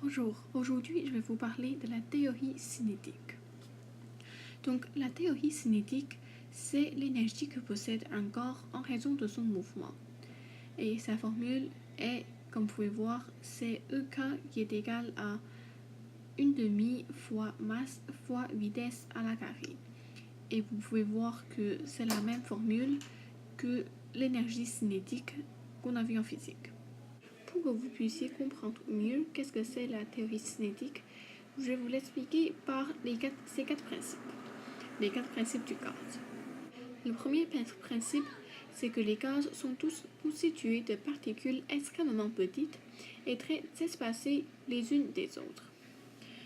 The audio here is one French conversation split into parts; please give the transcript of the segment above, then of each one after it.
Bonjour, aujourd'hui je vais vous parler de la théorie cinétique. Donc la théorie cinétique, c'est l'énergie que possède un corps en raison de son mouvement. Et sa formule est, comme vous pouvez voir, c'est EK qui est égal à 1/2 fois masse fois vitesse à la carré. Et vous pouvez voir que c'est la même formule que l'énergie cinétique qu'on a vue en physique. Pour que vous puissiez comprendre mieux qu'est-ce que c'est la théorie cinétique, je vais vous l'expliquer par ces quatre principes. Les quatre principes du gaz. Le premier principe, c'est que les gaz sont tous constitués de particules extrêmement petites et très espacées les unes des autres.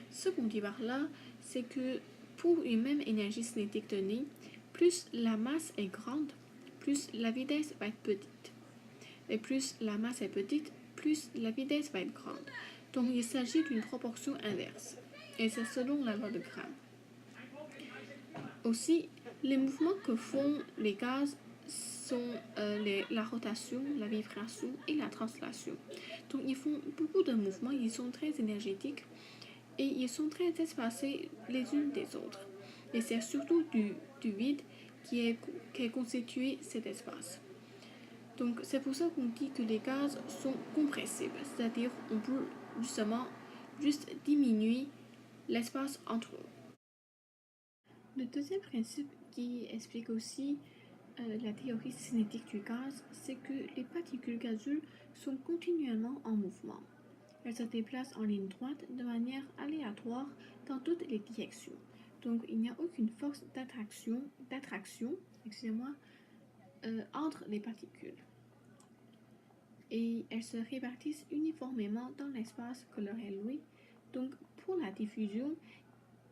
Ce qu'on dit par là, c'est que pour une même énergie cinétique donnée, plus la masse est grande, plus la vitesse va être petite. Et plus la masse est petite, plus la vitesse va être grande. Donc il s'agit d'une proportion inverse. Et c'est selon la loi de Graham. Aussi, les mouvements que font les gaz sont la rotation, la vibration et la translation. Donc ils font beaucoup de mouvements, ils sont très énergétiques et ils sont très espacés les unes des autres. Et c'est surtout du vide qui est constitué cet espace. Donc c'est pour ça qu'on dit que les gaz sont compressibles, c'est-à-dire on peut justement juste diminuer l'espace entre eux. Le deuxième principe qui explique aussi la théorie cinétique du gaz, c'est que les particules gazeuses sont continuellement en mouvement. Elles se déplacent en ligne droite de manière aléatoire dans toutes les directions. Donc il n'y a aucune force d'attraction entre les particules. Et elles se répartissent uniformément dans l'espace que leur est loué. Donc pour la diffusion,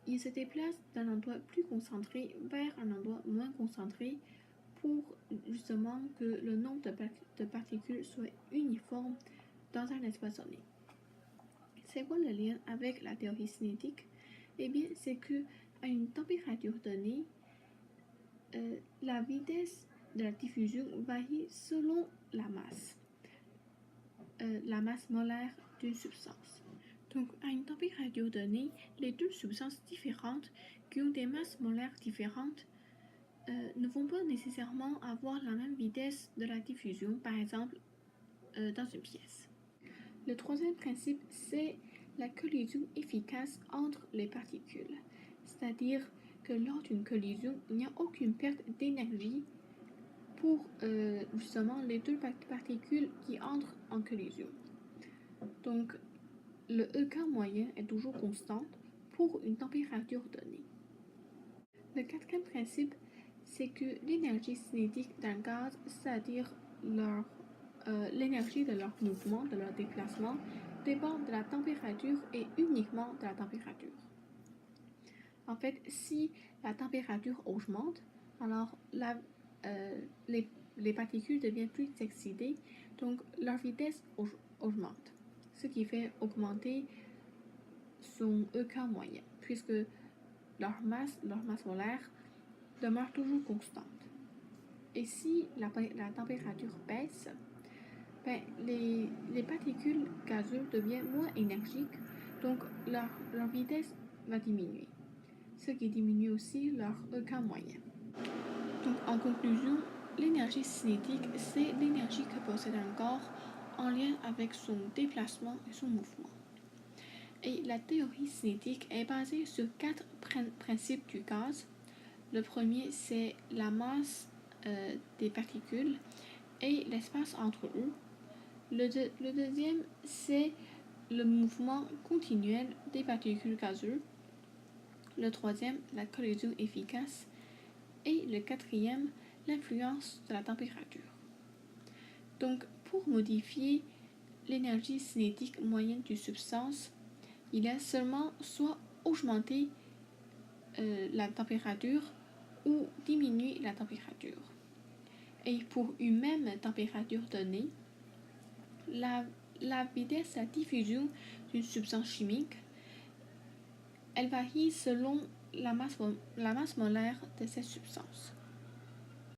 ils se déplacent d'un endroit plus concentré vers un endroit moins concentré pour justement que le nombre de particules soit uniforme dans un espace donné. C'est quoi le lien avec la théorie cinétique? Eh bien, c'est que à une température donnée, la vitesse de la diffusion varie selon la masse molaire d'une substance. Donc, à une température donnée, les deux substances différentes qui ont des masses molaires différentes ne vont pas nécessairement avoir la même vitesse de la diffusion, par exemple, dans une pièce. Le troisième principe, c'est la collision efficace entre les particules. C'est-à-dire que lors d'une collision, il n'y a aucune perte d'énergie pour justement les deux particules qui entrent en collision. Donc, le EK moyen est toujours constant pour une température donnée. Le quatrième principe, c'est que l'énergie cinétique d'un gaz, c'est-à-dire l'énergie de leur mouvement, de leur déplacement, dépend de la température et uniquement de la température. En fait, si la température augmente, alors les particules deviennent plus excitées, donc leur vitesse augmente, ce qui fait augmenter son EK moyen, puisque leur masse molaire demeure toujours constante. Et si la température baisse, les particules gazeuses deviennent moins énergiques, donc leur vitesse va diminuer, ce qui diminue aussi leur EK moyen. Donc en conclusion, l'énergie cinétique, c'est l'énergie que possède un corps en lien avec son déplacement et son mouvement. Et la théorie cinétique est basée sur 4 principes du gaz. Le premier, c'est la masse des particules et l'espace entre eux. Le deuxième, c'est le mouvement continuel des particules gazeuses. Le troisième, la collision efficace. Et le quatrième, l'influence de la température. Donc, pour modifier l'énergie cinétique moyenne d'une substance, il a seulement soit augmenter la température ou diminuer la température. Et pour une même température donnée, la vitesse de diffusion d'une substance chimique, elle varie selon la masse molaire de cette substance.